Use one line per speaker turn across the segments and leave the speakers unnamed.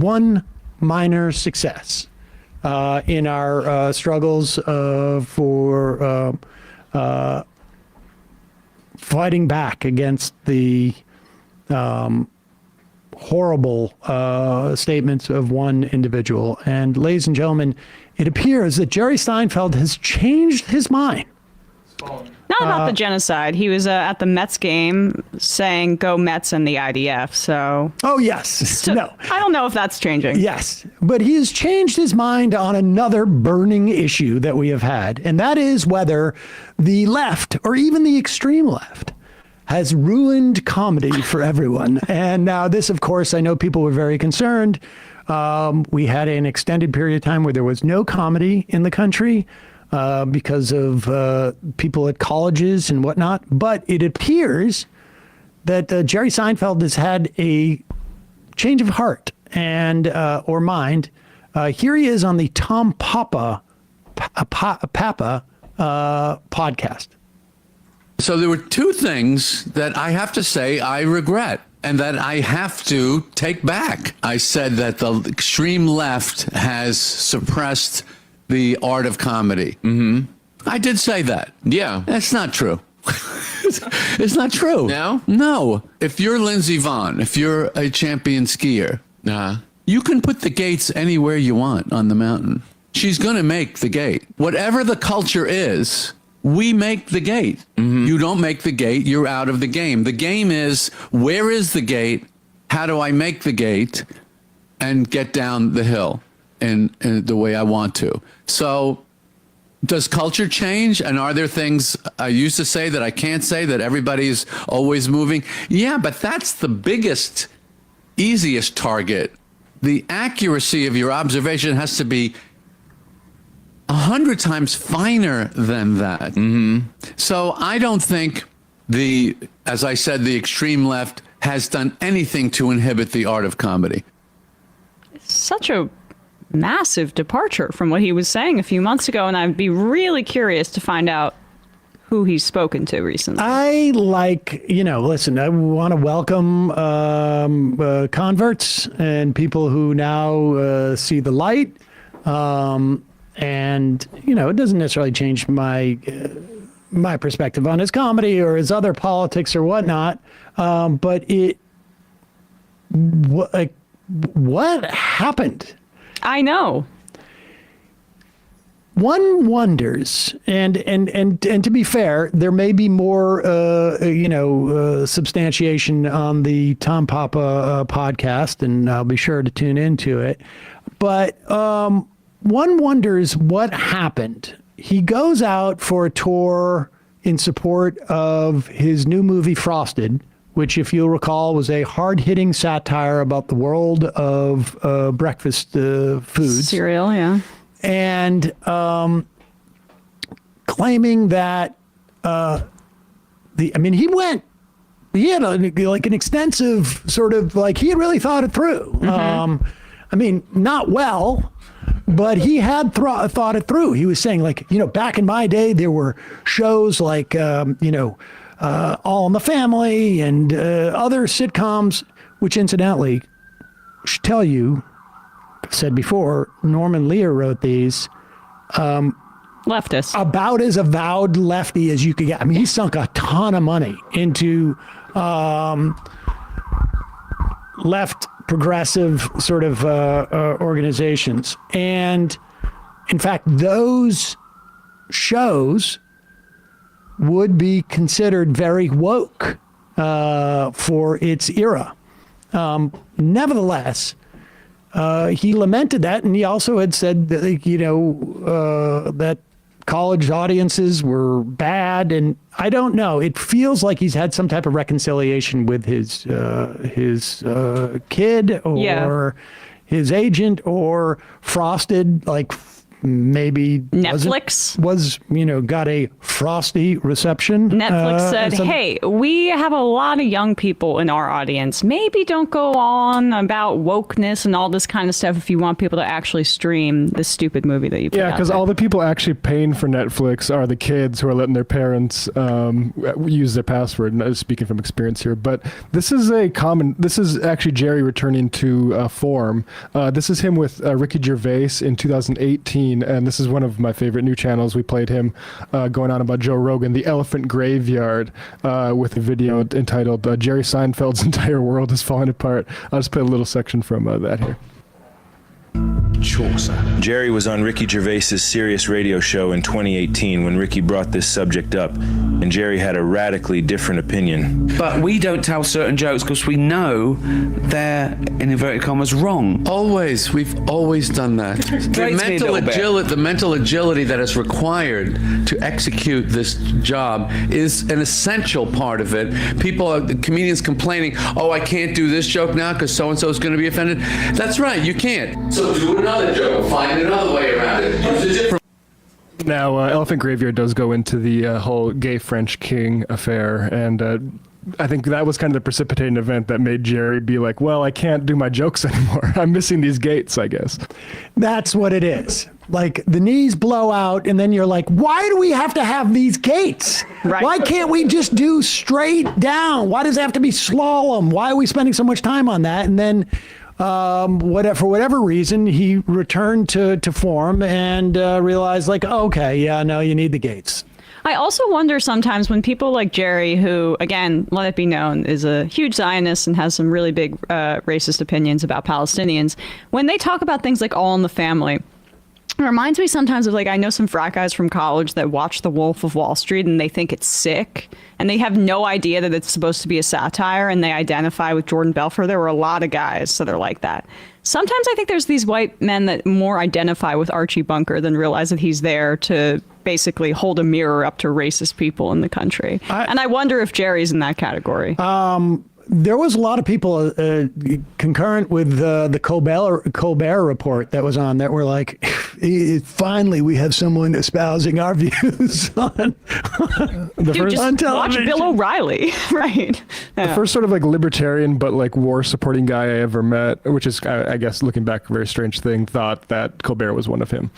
one minor success in our struggles for fighting back against the horrible statements of one individual. And ladies and gentlemen, it appears that Jerry Seinfeld has changed his mind.
Not about the genocide. He was at the Mets game saying, "Go Mets" and the IDF. So.
Oh, yes.
So,
no.
I don't know if that's changing.
Yes. But he has changed his mind on another burning issue that we have had. And that is whether the left, or even the extreme left, has ruined comedy for everyone. And now this, of course, I know people were very concerned. We had an extended period of time where there was no comedy in the country. Because of people at colleges and whatnot. But it appears that Jerry Seinfeld has had a change of heart and or mind. Here he is on the Tom Papa podcast.
So there were two things that I have to say I regret and that I have to take back. I said that the extreme left has suppressed the art of comedy. Mm-hmm. I did say that.
Yeah.
That's not true. It's not true.
No?
No. If you're Lindsey Vonn, if you're a champion skier, you can put the gates anywhere you want on the mountain. She's going to make the gate. Whatever the culture is, we make the gate. Mm-hmm. You don't make the gate, you're out of the game. The game is, where is the gate? How do I make the gate and get down the hill in the way I want to? So does culture change? And are there things I used to say that I can't say, that everybody's always moving? Yeah, but that's the biggest, easiest target. The accuracy of your observation has to be 100 times finer than that. Mm-hmm. So I don't think as I said, the extreme left has done anything to inhibit the art of comedy.
Such a massive departure from what he was saying a few months ago, and I'd be really curious to find out who he's spoken to recently.
I listen, I want to welcome converts and people who now see the light. And, it doesn't necessarily change my perspective on his comedy or his other politics or whatnot. But what happened?
I know.
One wonders, and to be fair, there may be more, substantiation on the Tom Papa podcast, and I'll be sure to tune into it. But one wonders what happened. He goes out for a tour in support of his new movie, Frosted, which, if you'll recall, was a hard-hitting satire about the world of breakfast foods.
Cereal, yeah.
And claiming that he had an extensive sort of, he had really thought it through. Mm-hmm. Not well, but he had thought it through. He was saying, back in my day, there were shows like, All in the Family and other sitcoms, which incidentally, I should tell you, said before, Norman Lear wrote these.
Leftist.
About as avowed lefty as you could get. He sunk a ton of money into left progressive sort of organizations. And in fact, those shows would be considered very woke for its era. Nevertheless, he lamented that, and he also had said that, that college audiences were bad, and I don't know. It feels like he's had some type of reconciliation with his kid or his agent, or Frosted, maybe
Netflix
got a frosty reception.
Netflix said, hey, we have a lot of young people in our audience. Maybe don't go on about wokeness and all this kind of stuff if you want people to actually stream this stupid movie that you put out.
Yeah, because all the people actually paying for Netflix are the kids who are letting their parents use their password. And speaking from experience here, but this is actually Jerry returning to form. This is him with Ricky Gervais in 2018, and this is one of my favorite new channels. We played him going on about Joe Rogan, The Elephant Graveyard, with a video entitled Jerry Seinfeld's Entire World is Falling Apart. I'll just play a little section from that here.
Jerry was on Ricky Gervais's Sirius radio show in 2018 when Ricky brought this subject up, and Jerry had a radically different opinion.
But we don't tell certain jokes because we know they're, in inverted commas, wrong.
Always. We've always done that. The mental agility that is required to execute this job is an essential part of it. Comedians complaining, oh, I can't do this joke now because so-and-so is going to be offended. That's right, you can't. So do another joke, find another way around it. Use a different.
Now, Elephant Graveyard does go into the whole gay French king affair, and I think that was kind of the precipitating event that made Jerry be like, well, I can't do my jokes anymore. I'm missing these gates, I guess.
That's what it is. Like, the knees blow out, and then you're like, why do we have to have these gates?
Right.
Why can't we just do straight down? Why does it have to be slalom? Why are we spending so much time on that? And then for whatever reason, he returned to form and realized, like, okay, yeah, no, you need the gates.
I also wonder sometimes when people like Jerry, who, again, let it be known, is a huge Zionist and has some really big racist opinions about Palestinians, when they talk about things like All in the Family, it reminds me sometimes of, like, I know some frat guys from college that watch The Wolf of Wall Street and they think it's sick and they have no idea that it's supposed to be a satire and they identify with Jordan Belfort. There were a lot of guys that are like that. Sometimes I think there's these white men that more identify with Archie Bunker than realize that he's there to basically hold a mirror up to racist people in the country. And I wonder if Jerry's in that category.
There was a lot of people concurrent with the Colbert report that was on that were like, finally we have someone espousing our views on
watch Bill O'Reilly, right?
The first sort of like libertarian but like war supporting guy I ever met, which is, I guess, looking back, a very strange thing, thought that Colbert was one of him.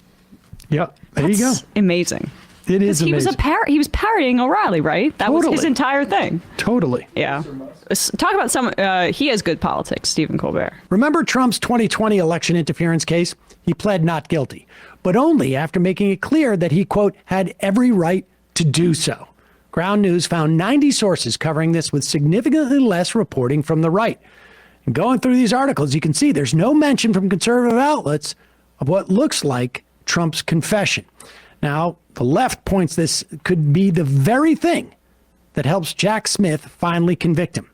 Yeah, there you go.
amazing.
It is amazing.
He was parodying O'Reilly, right? That was his entire thing.
Totally.
Yeah. Talk about someone, he has good politics, Stephen Colbert.
Remember Trump's 2020 election interference case? He pled not guilty, but only after making it clear that he, quote, had every right to do so. Ground News found 90 sources covering this with significantly less reporting from the right. And going through these articles, you can see there's no mention from conservative outlets of what looks like Trump's confession. Now, the left points this could be the very thing that helps Jack Smith finally convict him.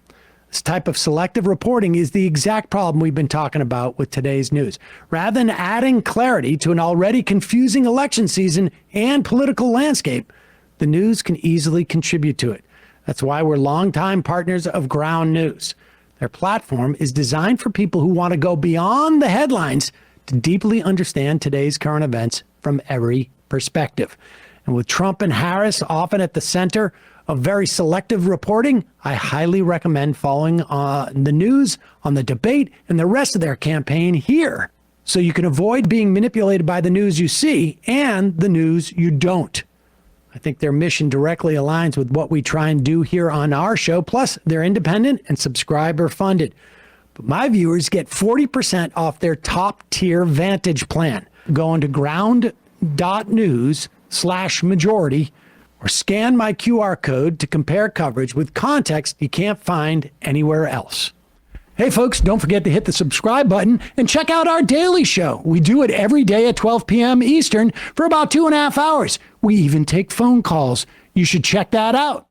This type of selective reporting is the exact problem we've been talking about with today's news. Rather than adding clarity to an already confusing election season and political landscape, the news can easily contribute to it. That's why we're longtime partners of Ground News. Their platform is designed for people who want to go beyond the headlines to deeply understand today's current events from every perspective. And with Trump and Harris often at the center of very selective reporting, I highly recommend following the news on the debate and the rest of their campaign here, so you can avoid being manipulated by the news you see and the news you don't. I think their mission directly aligns with what we try and do here on our show. Plus, they're independent and subscriber funded. But my viewers get 40% off their top tier Vantage plan. Go into ground.news/majority or scan my QR code to compare coverage with context you can't find anywhere else. Hey folks, don't forget to hit the subscribe button and check out our daily show. We do it every day at 12 p.m. Eastern for about 2.5 hours. We even take phone calls. You should check that out.